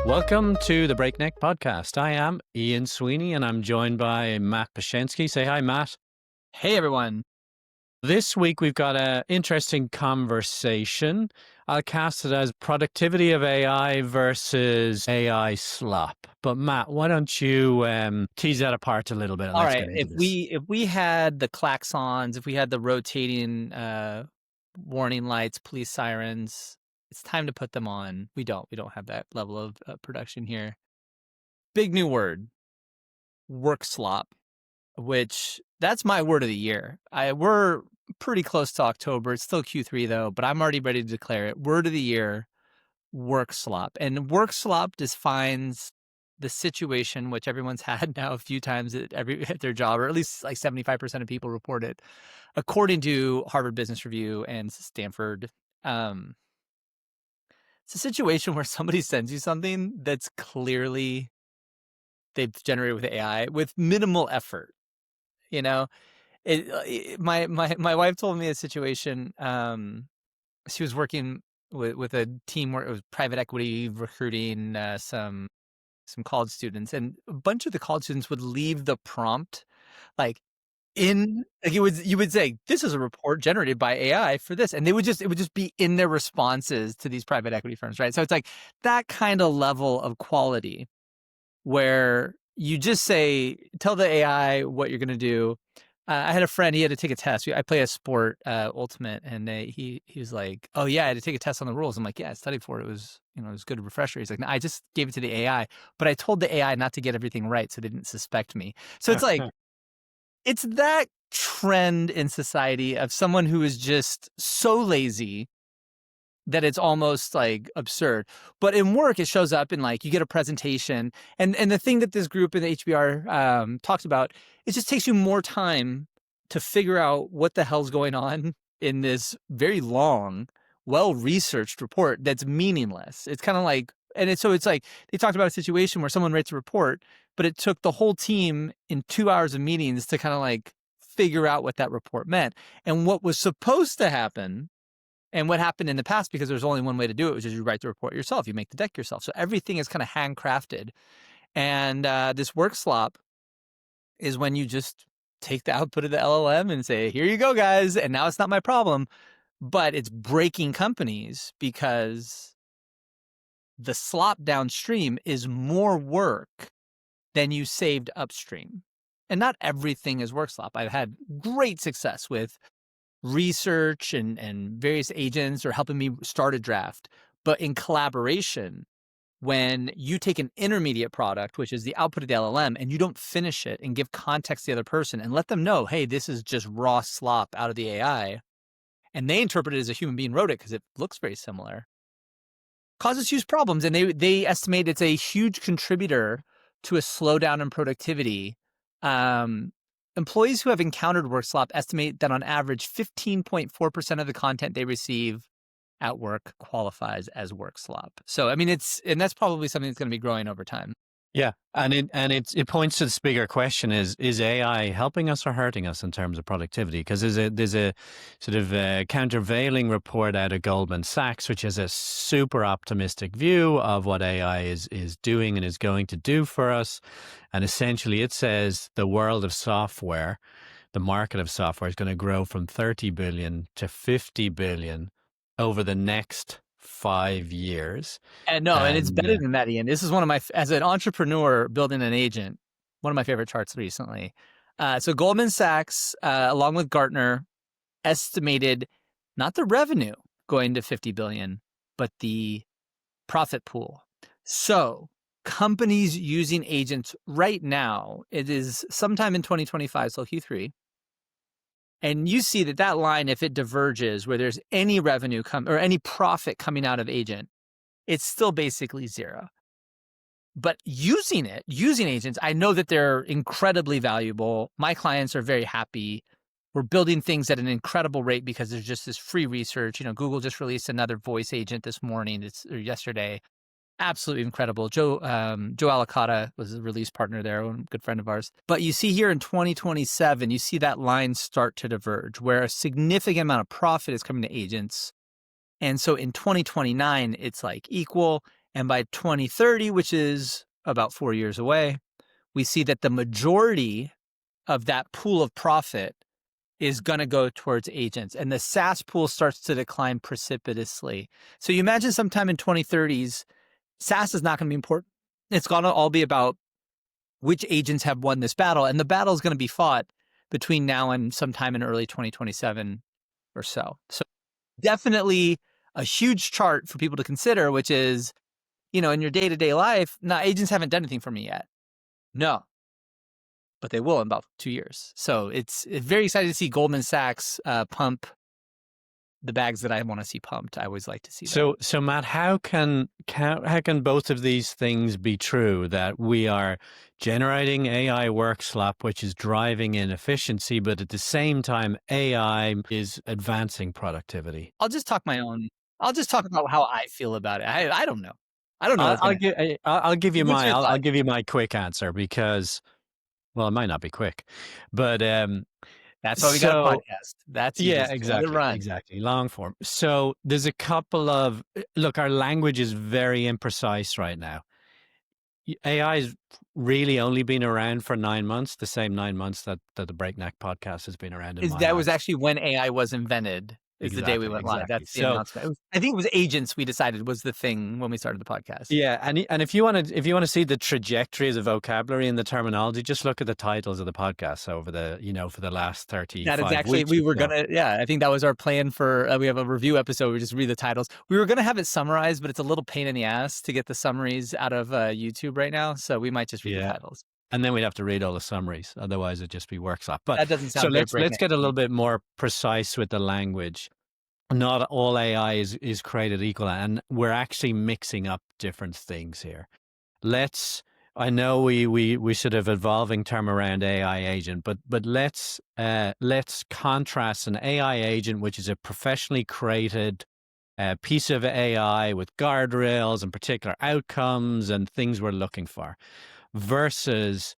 Welcome to the Breakneck Podcast. I am Ian Sweeney and I'm joined by Matt Pashensky. Say hi, Matt. Hey, everyone. This week we've got an interesting conversation. I'll cast it as productivity of AI versus AI slop. But Matt, why don't you tease that apart a little bit and All let's right. get into If this. we had the klaxons, if we had the rotating warning lights, police sirens, it's time to put them on. We don't. We don't have that level of production here. Big new word, workslop, which that's my word of the year. We're pretty close to October. It's still Q3 though, but I'm already ready to declare it. Word of the year, workslop. And workslop defines the situation which everyone's had now a few times at their job, or at least like 75% of people report it, according to Harvard Business Review and Stanford. It's a situation where somebody sends you something that's clearly they've generated with AI with minimal effort. You know, my wife told me a situation. She was working with a team where it was private equity recruiting some college students, and a bunch of the college students would leave the prompt like you would say, this is a report generated by AI for this, and it would just be in their responses to these private equity firms, right? So it's like that kind of level of quality where you just say, tell the AI what you're going to do. I had a friend, he had to take a test. I play a sport, Ultimate, and he was like, oh yeah, I had to take a test on the rules. I'm like, yeah, I studied for it. It was, it was a good refresher. He's like, no, I just gave it to the AI, but I told the AI not to get everything right so they didn't suspect me. So it's like, it's that trend in society of someone who is just so lazy that it's almost like absurd. But in work, it shows up in like you get a presentation, and the thing that this group in the HBR talks about, it just takes you more time to figure out what the hell's going on in this very long, well-researched report that's meaningless. It's kind of like, so it's like they talked about a situation where someone writes a report, but it took the whole team in 2 hours of meetings to kind of like figure out what that report meant. And what was supposed to happen and what happened in the past, because there's only one way to do it, which is you write the report yourself, you make the deck yourself. So everything is kind of handcrafted. And this workslop is when you just take the output of the LLM and say, here you go, guys. And now it's not my problem. But it's breaking companies because the slop downstream is more work than you saved upstream. And not everything is workslop. I've had great success with research and various agents are helping me start a draft. But in collaboration, when you take an intermediate product, which is the output of the LLM, and you don't finish it and give context to the other person and let them know, hey, this is just raw slop out of the AI, and they interpret it as a human being wrote it because it looks very similar, causes huge problems. And they estimate it's a huge contributor to a slowdown in productivity. Employees who have encountered workslop estimate that on average 15.4% of the content they receive at work qualifies as workslop. So, I mean, and that's probably something that's going to be growing over time. Yeah, and it points to this bigger question: is AI helping us or hurting us in terms of productivity? Because there's a sort of countervailing report out of Goldman Sachs, which has a super optimistic view of what AI is doing and is going to do for us, and essentially it says the world of software, the market of software, is going to grow from 30 billion to 50 billion over the next 5 years. And it's better than that, Ian. This is one of as an entrepreneur building an agent, one of my favorite charts recently. So Goldman Sachs, along with Gartner, estimated not the revenue going to 50 billion, but the profit pool. So companies using agents right now, it is sometime in 2025, so Q3. And you see that line, if it diverges where there's any revenue or any profit coming out of agent, it's still basically zero. But using agents, I know that they're incredibly valuable. My clients are very happy. We're building things at an incredible rate because there's just this free research. Google just released another voice agent this morning, or yesterday. Absolutely incredible. Joe Alicata was a release partner there, a good friend of ours. But you see here in 2027, you see that line start to diverge where a significant amount of profit is coming to agents. And so in 2029, it's like equal. And by 2030, which is about 4 years away, we see that the majority of that pool of profit is going to go towards agents, and the SaaS pool starts to decline precipitously. So you imagine sometime in 2030s, SaaS is not going to be important. It's going to all be about which agents have won this battle, and the battle is going to be fought between now and sometime in early 2027 or so. So definitely a huge chart for people to consider, which is, in your day-to-day life, now agents haven't done anything for me yet. No, but they will in about 2 years. So it's very exciting to see Goldman Sachs pump the bags that I want to see pumped. I always like to see that. So Matt, how can both of these things be true? That we are generating AI Workslop, which is driving inefficiency, but at the same time, AI is advancing productivity. I'll just talk about how I feel about it. I don't know. I don't know what's going to happen. I'll give you What's your thought? I'll give you my quick answer because, well, it might not be quick, but That's why we got a so podcast. That's you yeah, just let it run. exactly, long form. So there's a couple of look, our language is very imprecise right now. AI has really only been around for 9 months, the same 9 months that the Breakneck podcast has been around in my That was eyes. actually when AI was invented. Is the day we went live. Exactly. That's the So announcement. I think it was agents we decided was the thing when we started the podcast. yeah, and if you want to see the trajectory of the vocabulary and the terminology, just look at the titles of the podcasts over the for the last That is 35 actually, weeks we or were so. gonna, I think that was our plan for, we have a review episode. We just read the titles. We were gonna have it summarized, but it's a little pain in the ass to get the summaries out of YouTube right now. So we might just read the Yeah. titles. And then we'd have to read all the summaries, otherwise it'd just be Workshop. But That doesn't so sound very let's breakneck get a to little me. bit more precise with the language. Not all AI is created equal, and we're actually mixing up different things here. I know we sort of evolving term around AI agent, but let's contrast an AI agent, which is a professionally created piece of AI with guardrails and particular outcomes and things we're looking for, versus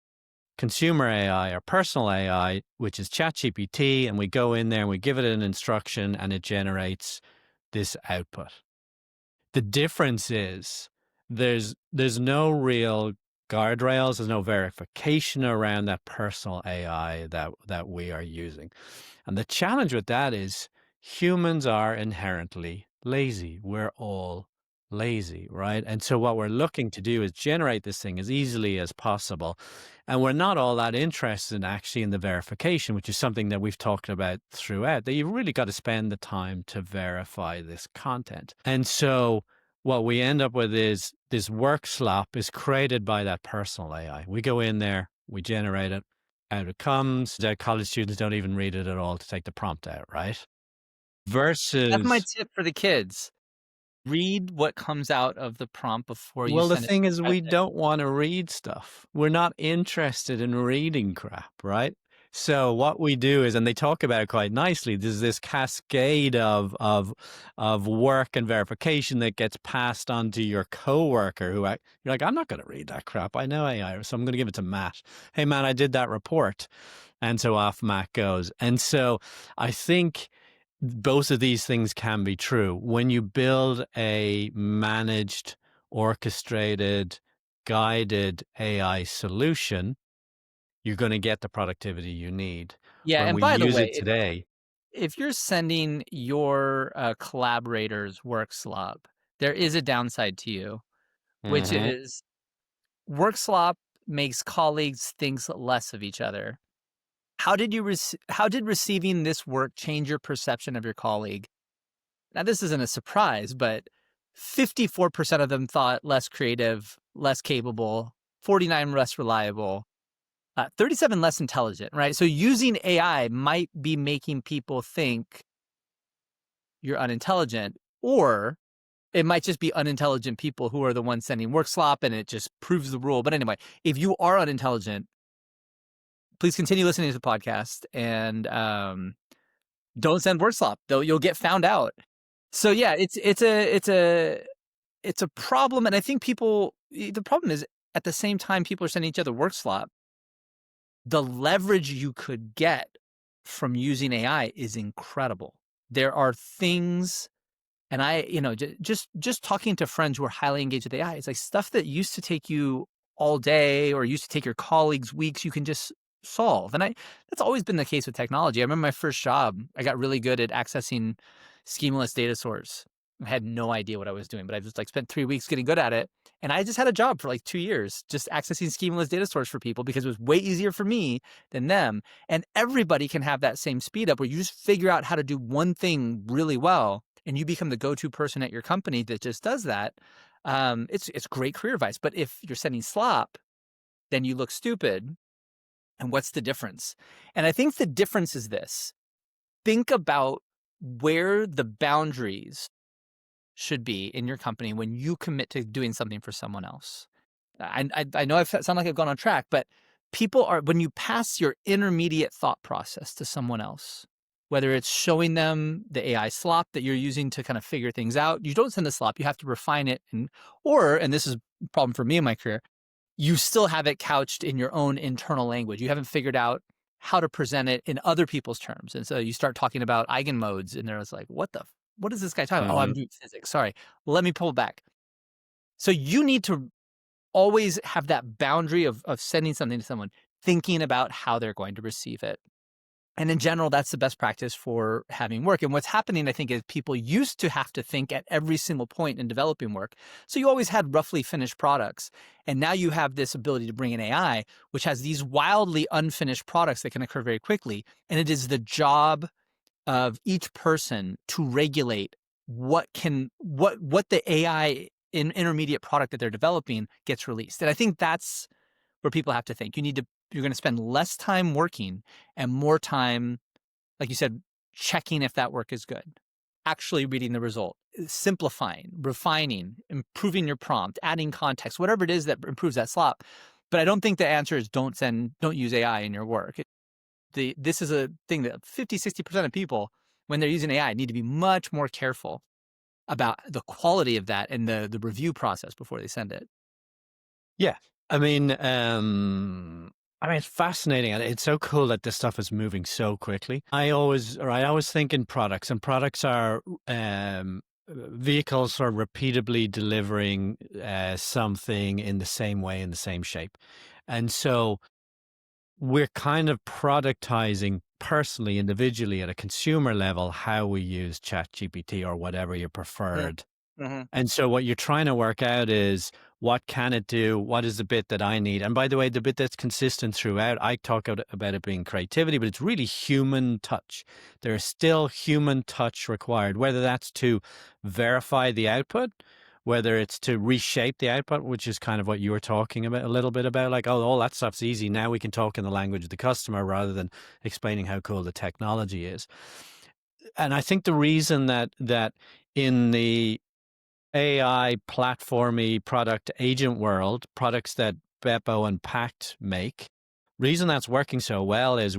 consumer AI or personal AI, which is ChatGPT, and we go in there and we give it an instruction and it generates this output. The difference is there's no real guardrails, there's no verification around that personal AI that we are using. And the challenge with that is humans are inherently lazy. We're all lazy, right? And so what we're looking to do is generate this thing as easily as possible. And we're not all that interested in actually in the verification, which is something that we've talked about throughout, that you've really got to spend the time to verify this content. And so what we end up with is this work slop is created by that personal AI. We go in there, we generate it, out it comes. The college students don't even read it at all to take the prompt out, right? That's my Versus, tip for the kids. Read what comes out of the prompt before you well, the send it to thing the is, we project. don't want to read stuff. We're not interested in reading crap, right? So what we do is, and they talk about it quite nicely, there's this cascade of work and verification that gets passed on to your coworker you're like, I'm not going to read that crap. I know AI, so I'm going to give it to Matt. Hey, man, I did that report. And so off Matt goes. And so I think both of these things can be true. When you build a managed, orchestrated, guided AI solution, you're going to get the productivity you need. Yeah, When and we by the use way, it today, if you're sending your collaborators Workslop, there is a downside to you, which mhm, is Workslop makes colleagues think less of each other. How did receiving this work change your perception of your colleague? Now, this isn't a surprise, but 54% of them thought less creative, less capable, 49 less reliable, 37 less intelligent, right? So using AI might be making people think you're unintelligent, or it might just be unintelligent people who are the ones sending work slop, and it just proves the rule. But anyway, if you are unintelligent, please continue listening to the podcast and don't send work slop, though you'll get found out. So yeah, it's a problem, and I think the problem is at the same time people are sending each other work slop, the leverage you could get from using AI is incredible. There are things And just talking to friends who are highly engaged with AI, it's like stuff that used to take you all day or used to take your colleagues weeks, you can just solve. And that's always been the case with technology. I remember my first job, I got really good at accessing schemaless data source. I had no idea what I was doing, but I just like spent 3 weeks getting good at it. And I just had a job for like 2 years, just accessing schemaless data source for people because it was way easier for me than them. And everybody can have that same speed up where you just figure out how to do one thing really well and you become the go-to person at your company that just does that. It's great career advice. But if you're sending slop, then you look stupid. And what's the difference? And I think the difference is this. Think about where the boundaries should be in your company when you commit to doing something for someone else. I know I sound like I've gone on track, but when you pass your intermediate thought process to someone else, whether it's showing them the AI slop that you're using to kind of figure things out, you don't send the slop, you have to refine it. And this is a problem for me in my career, you still have it couched in your own internal language. You haven't figured out how to present it in other people's terms. And so you start talking about eigenmodes and they're just like, what is this guy talking about? Oh, I'm doing physics. Sorry. Let me pull back. So you need to always have that boundary of sending something to someone, thinking about how they're going to receive it. And in general, that's the best practice for having work. And what's happening, I think, is people used to have to think at every single point in developing work. So you always had roughly finished products. And now you have this ability to bring in AI, which has these wildly unfinished products that can occur very quickly. And it is the job of each person to regulate what the AI in intermediate product that they're developing gets released. And I think that's where people have to think. You're going to spend less time working and more time, like you said, checking if that work is good, actually reading the result, simplifying, refining, improving your prompt, adding context, whatever it is that improves that slop. But I don't think the answer is don't use AI in your work. This is a thing that 50-60% of people, when they're using AI, need to be much more careful about the quality of that and the review process before they send it. Yeah. It's fascinating. And it's so cool that this stuff is moving so quickly. I always think in products, and products are vehicles are repeatedly delivering something in the same way, in the same shape. And so we're kind of productizing personally, individually at a consumer level, how we use ChatGPT or whatever your preferred. Mm-hmm. And so what you're trying to work out is what can it do? What is the bit that I need? And by the way, the bit that's consistent throughout, I talk about it being creativity, but it's really human touch. There is still human touch required, whether that's to verify the output, whether it's to reshape the output, which is kind of what you were talking about a little bit about, like, oh, all that stuff's easy. Now we can talk in the language of the customer rather than explaining how cool the technology is. And I think the reason that in the AI platformy product agent world, products that Beppo and Pact make, reason that's working so well is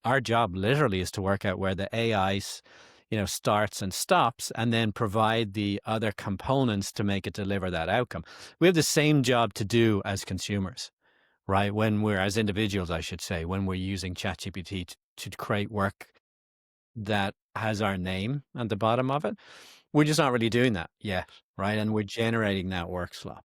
our job literally is to work out where the AI starts and stops, and then provide the other components to make it deliver that outcome. We have the same job to do as consumers, right? As individuals, I should say, when we're using ChatGPT to create work that has our name at the bottom of it. We're just not really doing that yet, right? And we're generating that Workslop.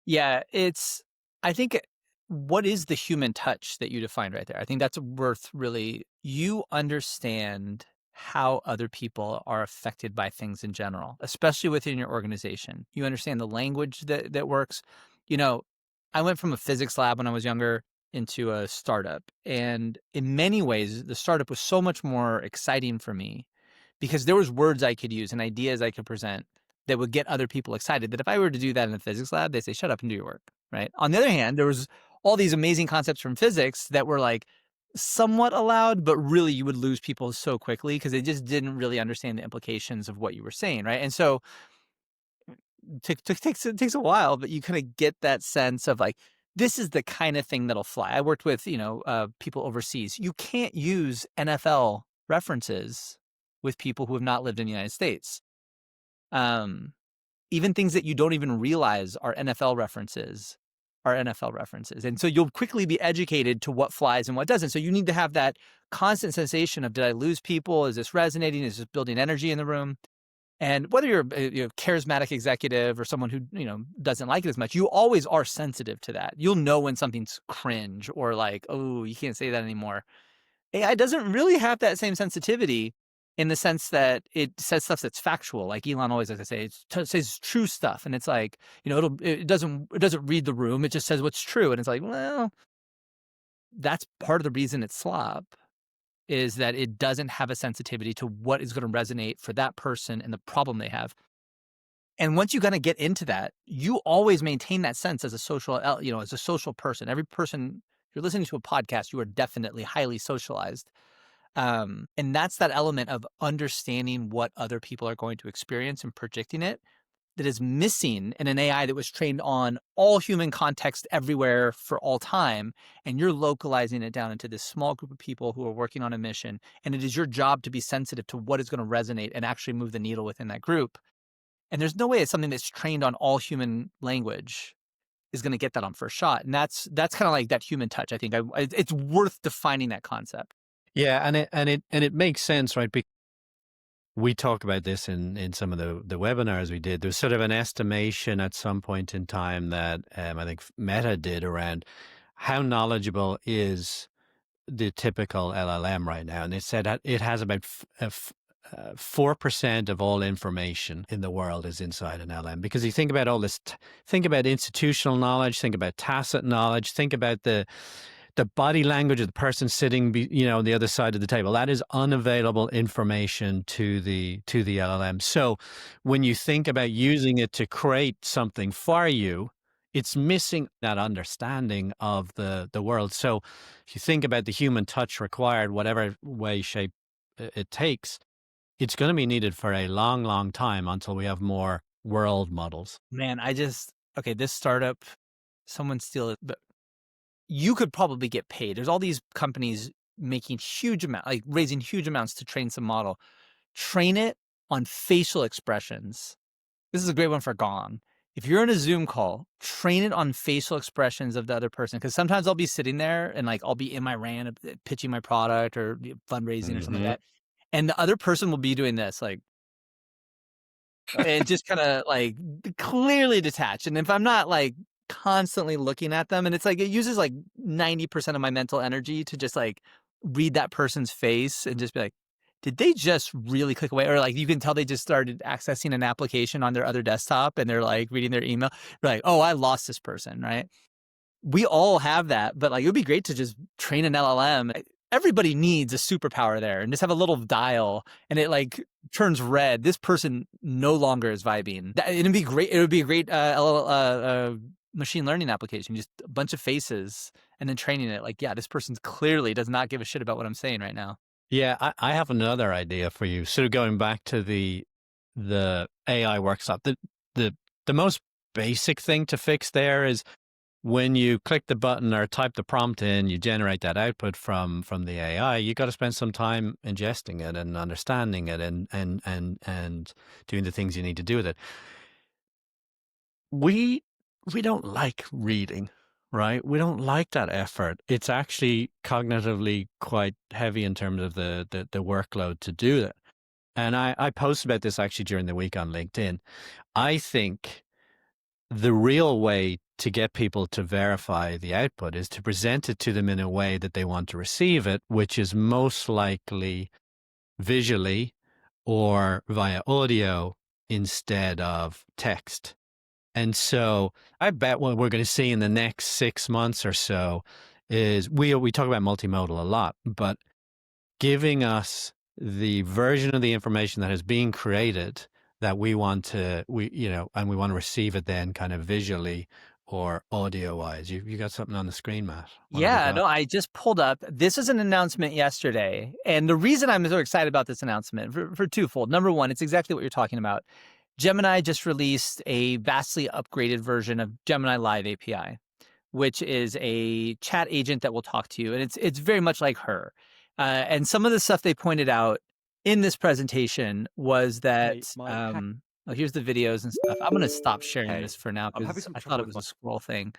Yeah, I think what is the human touch that you defined right there? I think that's worth really, you understand how other people are affected by things in general, especially within your organization. You understand the language that works. I went from a physics lab when I was younger into a startup. And in many ways, the startup was so much more exciting for me because there was words I could use and ideas I could present that would get other people excited, that if I were to do that in a physics lab, they say, shut up and do your work, right? On the other hand, there was all these amazing concepts from physics that were like somewhat allowed, but really you would lose people so quickly because they just didn't really understand the implications of what you were saying, right? And so it takes a while, but you kind of get that sense of like, this is the kind of thing that'll fly. I worked with, people overseas. You can't use NFL references with people who have not lived in the United States. Even things that you don't even realize are NFL references are NFL references. And so you'll quickly be educated to what flies and what doesn't. So you need to have that constant sensation of, did I lose people? Is this resonating? Is this building energy in the room? And whether you're a charismatic executive or someone who doesn't like it as much, you always are sensitive to that. You'll know when something's cringe or like, oh, you can't say that anymore. AI doesn't really have that same sensitivity in the sense that it says stuff that's factual. Like Elon always likes to say, it says true stuff, and it's like it doesn't read the room. It just says what's true, and it's like, well, that's part of the reason it's slop is that it doesn't have a sensitivity to what is going to resonate for that person and the problem they have. And once you kind of get into that, you always maintain that sense as a as a social person. Every person, if you're listening to a podcast, you are definitely highly socialized. And that's that element of understanding what other people are going to experience and predicting it that is missing in an AI that was trained on all human context everywhere for all time. And you're localizing it down into this small group of people who are working on a mission. And it is your job to be sensitive to what is going to resonate and actually move the needle within that group. And there's no way it's something that's trained on all human language is going to get that on first shot. And that's kind of like that human touch. I think it's worth defining that concept. Yeah, and it makes sense, right? Because we talk about this in some of the webinars we did. There's sort of an estimation at some point in time that I think Meta did around how knowledgeable is the typical LLM right now, and it said that it has about 4% of all information in the world is inside an LM. Because you think about all this, think about institutional knowledge, think about tacit knowledge, think about the body language of the person sitting, on the other side of the table. That is unavailable information to the LLM. So when you think about using it to create something for you, it's missing that understanding of the world. So if you think about the human touch required, whatever way, shape it takes, it's going to be needed for a long, long time until we have more world models. Man, okay, this startup, someone steal it, but you could probably get paid. There's all these companies making raising huge amounts to train some model. Train it on facial expressions. This is a great one for Gong. If you're in a Zoom call, train it on facial expressions of the other person. Because sometimes I'll be sitting there and I'll be in my rant pitching my product or fundraising or something like that. And the other person will be doing this, and just kind of clearly detached. And if I'm not constantly looking at them, and it's it uses 90% of my mental energy to just read that person's face and just be like, did they just really click away? Or you can tell they just started accessing an application on their other desktop and they're reading their email. You're like, oh, I lost this person, right? We all have that, but it would be great to just train an LLM. Everybody needs a superpower there, and just have a little dial and it turns red. This person no longer is vibing. It'd be great. It would be a great machine learning application. Just a bunch of faces and then training it. Yeah, this person clearly does not give a shit about what I'm saying right now. Yeah, I have another idea for you. Sort of going back to the AI Workslop. The most basic thing to fix there is when you click the button or type the prompt in, you generate that output from the AI. You got to spend some time ingesting it and understanding it and doing the things you need to do with it. We don't like reading, right? We don't like that effort. It's actually cognitively quite heavy in terms of the workload to do that. And I posted about this actually during the week on LinkedIn. I think the real way to get people to verify the output is to present it to them in a way that they want to receive it, which is most likely visually or via audio instead of text. And so I bet what we're going to see in the next 6 months or so is we talk about multimodal a lot, but giving us the version of the information that is being created that we want to, and we want to receive it then kind of visually or audio wise. You got something on the screen, Matt? Yeah, no, I just pulled up. This is an announcement yesterday. And the reason I'm so excited about this announcement for twofold. Number one, it's exactly what you're talking about. Gemini just released a vastly upgraded version of Gemini Live API, which is a chat agent that will talk to you. And it's very much like her. And some of the stuff they pointed out in this presentation was that, here's the videos and stuff. I'm going to stop sharing this for now because I thought it was a scroll thing.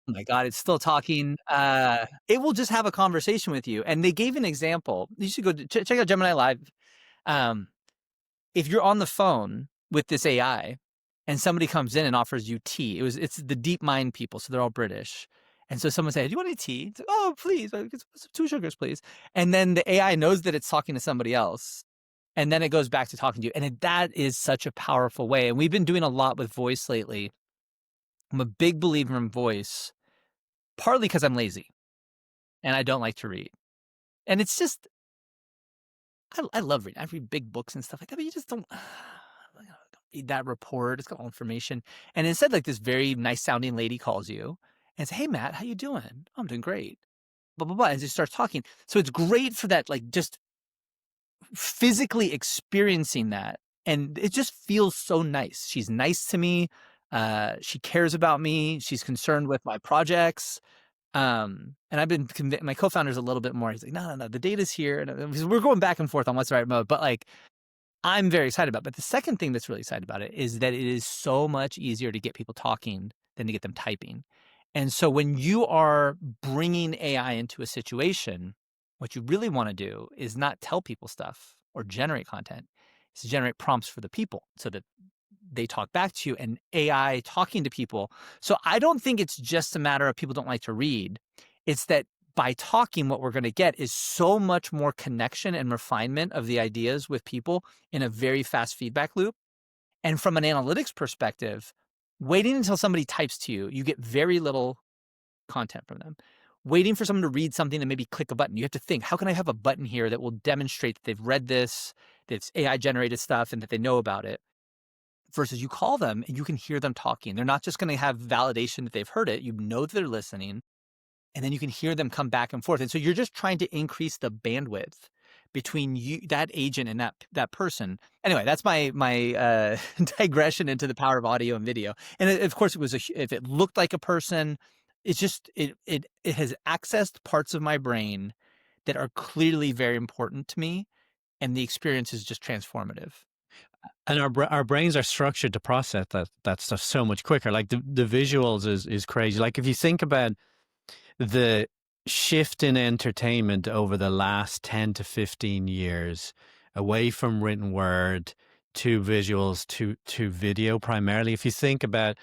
Oh my God, it's still talking. It will just have a conversation with you. And they gave an example. You should go check out Gemini Live. if you're on the phone with this AI and somebody comes in and offers you tea, it's the DeepMind people, so they're all British. And so someone said, "Do you want any tea?" It's like, "Oh, please, 2 sugars, please." And then the AI knows that it's talking to somebody else, and then it goes back to talking to you. And that is such a powerful way. And we've been doing a lot with voice lately. I'm a big believer in voice, partly because I'm lazy and I don't like to read. And it's just, I love reading. I read big books and stuff like that, but you just don't read that report. It's got all information. And instead, like this very nice sounding lady calls you and says, "Hey, Matt, how you doing?" "Oh, I'm doing great." Blah, blah, blah. And just starts talking. So it's great for that, like just physically experiencing that. And it just feels so nice. She's nice to me. She cares about me. She's concerned with my projects. And I've been my co-founder's a little bit more. He's like, "No, no, no, the data's here." And we're going back and forth on what's the right mode. But like, I'm very excited about it. But the second thing that's really excited about it is that it is so much easier to get people talking than to get them typing. And so when you are bringing AI into a situation, what you really want to do is not tell people stuff or generate content. It's to generate prompts for the people so that they talk back to you, and AI talking to people. So I don't think it's just a matter of people don't like to read. It's that by talking, what we're going to get is so much more connection and refinement of the ideas with people in a very fast feedback loop. And from an analytics perspective, waiting until somebody types to you, you get very little content from them. Waiting for someone to read something and maybe click a button, you have to think, how can I have a button here that will demonstrate that they've read this, that it's AI generated stuff, and that they know about it? Versus you call them and you can hear them talking. They're not just going to have validation that they've heard it. You know that they're listening, and then you can hear them come back and forth. And so you're just trying to increase the bandwidth between you, that agent, and that person. Anyway, that's my digression into the power of audio and video. And of course, if it looked like a person, it's just it has accessed parts of my brain that are clearly very important to me, and the experience is just transformative. And our brains are structured to process that stuff so much quicker. Like the visuals is crazy. Like if you think about the shift in entertainment over the last 10 to 15 years, away from written word to visuals to video primarily. If you think about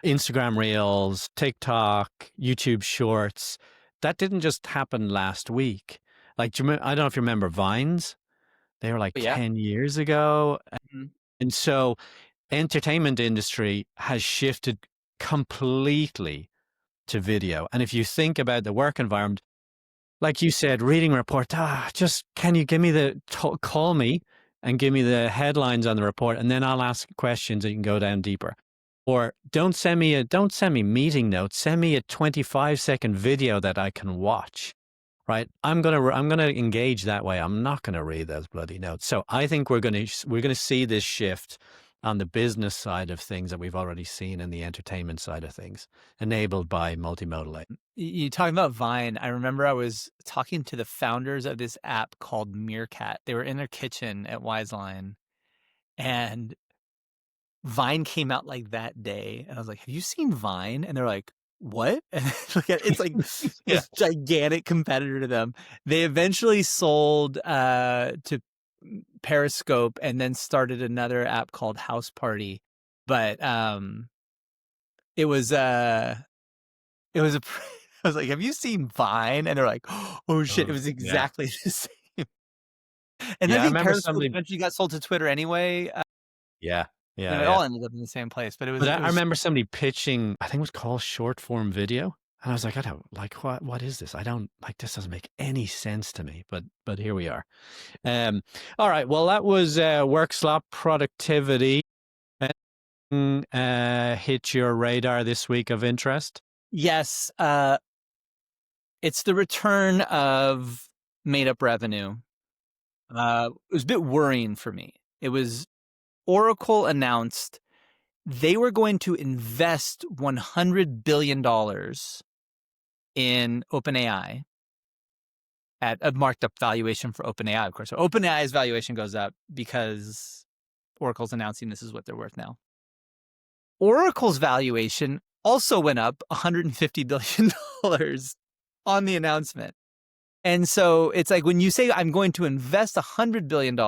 Instagram Reels, TikTok, YouTube Shorts, that didn't just happen last week. Like, I don't know if you remember Vines. They were like But yeah. 10 years ago. Mhm. And so entertainment industry has shifted completely to video. And if you think about the work environment, like you said, reading report, just can you give me call me and give me the headlines on the report, and then I'll ask questions and you can go down deeper. Or don't send me meeting notes, send me a 25-second video that I can watch. Right? I'm gonna engage that way. I'm not gonna read those bloody notes. So I think we're gonna see this shift on the business side of things that we've already seen in the entertainment side of things, enabled by multimodal AI. You talking about Vine? I remember I was talking to the founders of this app called Meerkat. They were in their kitchen at Wiseline, and Vine came out like that day, and I was like, "Have you seen Vine?" And they're like, "What?" And it's like Yeah. this gigantic competitor to them. They eventually sold to Periscope and then started another app called House Party. But it was it was a I was like, "Have you seen Vine?" And they're like, "Oh shit!" It was Yeah. exactly the same. And I Yeah. I think remember Periscope somebody. eventually got sold to Twitter anyway. Yeah. It Yeah. all ended up in the same place, but But it I was remember somebody pitching, I think it was called short form video. And I was like, I don't like what is this? I don't like this doesn't make any sense to me. But here we are. All right. Well, that was Workslop productivity. Hit your radar this week of interest? yes. It's the return of made up revenue. It was a bit worrying for me. It was Oracle announced they were going to invest $100 billion in OpenAI at a marked up valuation for OpenAI, of course. So OpenAI's valuation goes up because Oracle's announcing this is what they're worth now. Oracle's valuation also went up $150 billion on the announcement. And so it's like when you say I'm going to invest $100 billion,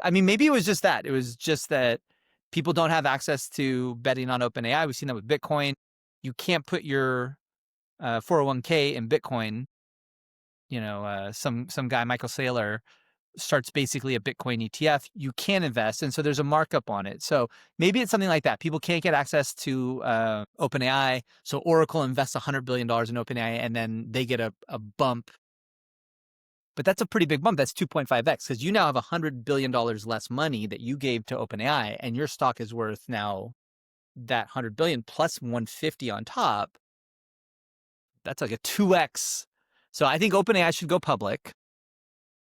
I mean, maybe it was just that. It was just that people don't have access to betting on OpenAI. We've seen that with Bitcoin. You can't put your 401k in Bitcoin. Some guy, Michael Saylor, starts basically a Bitcoin ETF. You can invest, and so there's a markup on it. So maybe it's something like that. People can't get access to OpenAI, so Oracle invests $100 billion in OpenAI, and then they get a bump. But that's a pretty big bump. That's 2.5x because you now have $100 billion less money that you gave to OpenAI, and your stock is worth now that 100 billion plus 150 on top. That's like a 2x. So I think OpenAI should go public.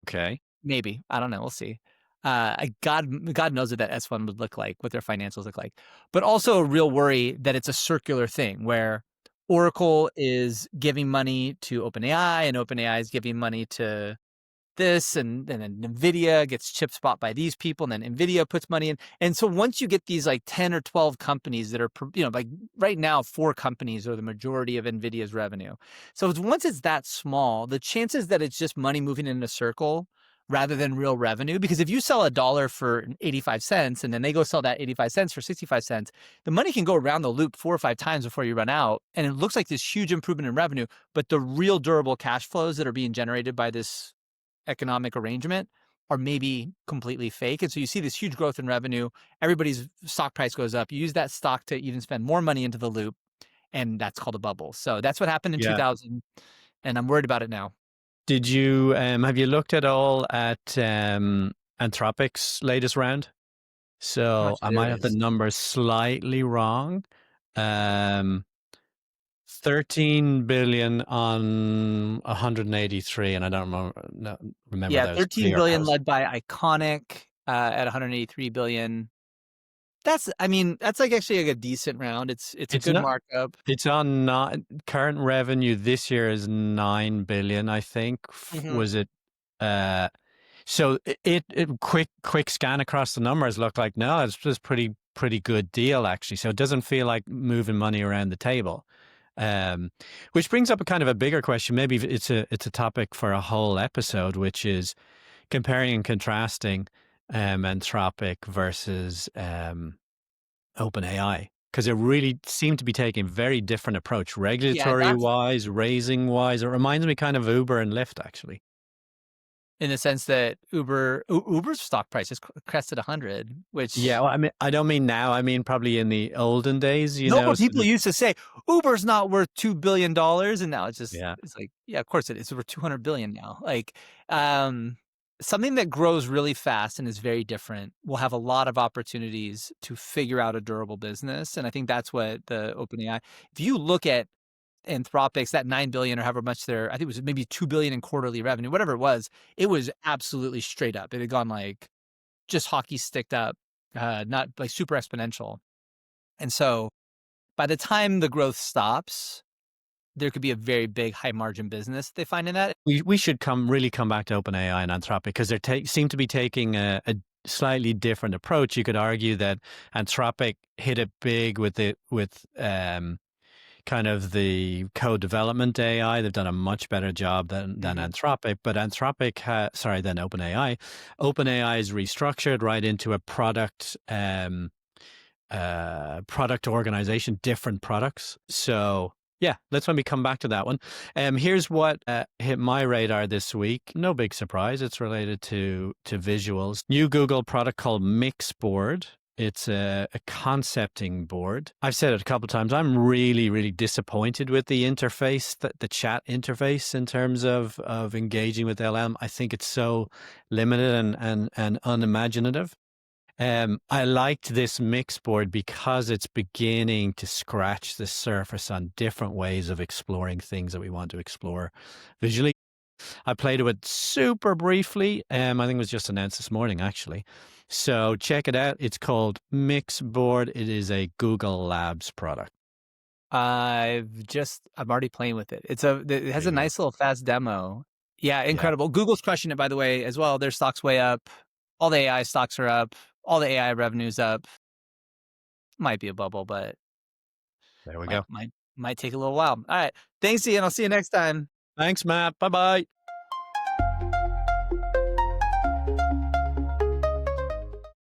Okay. Maybe. I don't know. We'll see. God knows what that S1 would look like, what their financials look like. But also a real worry that it's a circular thing where Oracle is giving money to OpenAI and OpenAI is giving money to this, and then NVIDIA gets chips bought by these people, and then NVIDIA puts money in. And so once you get these like 10 or 12 companies that are, like right now, 4 companies are the majority of NVIDIA's revenue. So once it's that small, the chances that it's just money moving in a circle rather than real revenue, because if you sell $1 for 85 cents and then they go sell that 85 cents for 65 cents, the money can go around the loop 4 or 5 times before you run out. And it looks like this huge improvement in revenue, but the real durable cash flows that are being generated by this economic arrangement are maybe completely fake. And so you see this huge growth in revenue. Everybody's stock price goes up. You use that stock to even spend more money into the loop, and that's called a bubble. So that's what happened in Yeah. 2000, and I'm worried about it now. Did you have you looked at all at Anthropic's latest round? How So much I did they might have the raise? numbers slightly wrong. Um, 13 billion on 183, and I don't remember, no, remember Yeah, that was 13 pre or billion post. led by Iconic at 183 billion. I mean, that's like actually like a decent round. It's a It's good not. markup. It's on not current revenue this year is 9 billion, I think. Mhm. Was it? Uh, so it quick scan across the numbers look like no, it's just pretty good deal actually. So it doesn't feel like moving money around the table. Which brings up a kind of a bigger question. Maybe it's a topic for a whole episode, which is comparing and contrasting Anthropic versus OpenAI, because it really seemed to be taking a very different approach, Yeah, regulatory that's wise, raising wise. It reminds me kind of Uber and Lyft, actually. in the sense that Uber's stock price is crested 100, Yeah, which well, I mean, I don't mean now. I mean probably in the olden days, no, but sort people of. used to say Uber's not worth $2 billion, and now Yeah, it's like, yeah, of course it is. It's worth 200 billion now. Like, um, something that grows really fast and is very different will have a lot of opportunities to figure out a durable business, and I think that's what the OpenAI. If you look at Anthropic's, that 9 billion or however much I think it was maybe 2 billion in quarterly revenue, whatever it was absolutely straight up. It had gone like just hockey sticked up, not like super exponential, and so by the time the growth stops, there could be a very big high margin business they find in that. we should come back to OpenAI and Anthropic because seem to be taking a slightly different approach. You could argue that Anthropic hit it big with kind of the co-development AI. They've done a much better job than Mhm. Anthropic, but than OpenAI. OpenAI is restructured right into a product organization, different products. So yeah, let's maybe come back to that one. Here's what hit my radar this week. No big surprise. It's related to visuals. New Google product called Mixboard. It's a concepting board. I've said it a couple of times. I'm really, really disappointed with the interface, the chat interface in terms of engaging with LM. I think it's so limited and unimaginative. I liked this mix board because it's beginning to scratch the surface on different ways of exploring things that we want to explore visually. I played with it super briefly. I think it was just announced this morning, actually. So check it out. It's called Mixboard. It is a Google Labs product. I'm already playing with it. It There has a you go. nice little fast demo. Yeah, Yeah, incredible. Google's crushing it, by the way, as well. Their stock's way up. All the AI stocks are up. All the AI revenue's up. Might be a bubble, but there we might go. might might take a little while. All right. Thanks, Ian. I'll see you next time. Thanks, Matt. Bye bye.